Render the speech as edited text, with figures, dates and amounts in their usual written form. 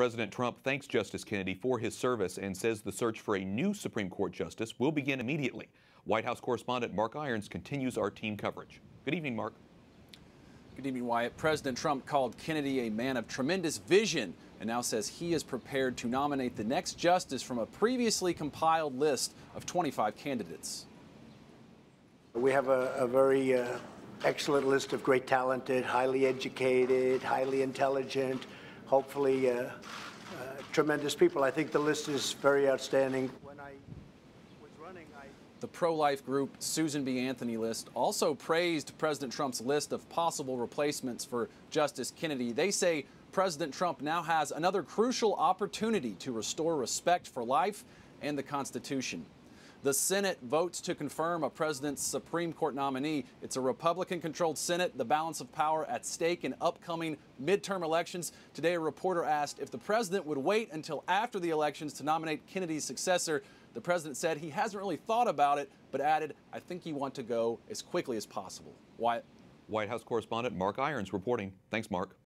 President Trump thanks Justice Kennedy for his service and says the search for a new Supreme Court justice will begin immediately. White House correspondent Mark Irons continues our team coverage. Good evening, Mark. Good evening, Wyatt. President Trump called Kennedy a man of tremendous vision and now says he is prepared to nominate the next justice from a previously compiled list of 25 candidates. We have a very excellent list of great talented, highly educated, highly intelligent, hopefully tremendous people. I think the list is very outstanding. When I was running, The pro-life group Susan B. Anthony list also praised President Trump's list of possible replacements for Justice Kennedy. They say President Trump now has another crucial opportunity to restore respect for life and the Constitution. The Senate votes to confirm a president's Supreme Court nominee. It's a Republican-controlled Senate, the balance of power at stake in upcoming midterm elections. Today, a reporter asked if the president would wait until after the elections to nominate Kennedy's successor. The president said he hasn't really thought about it, but added, "I think you want to go as quickly as possible." Wyatt. White House correspondent Mark Irons reporting. Thanks, Mark.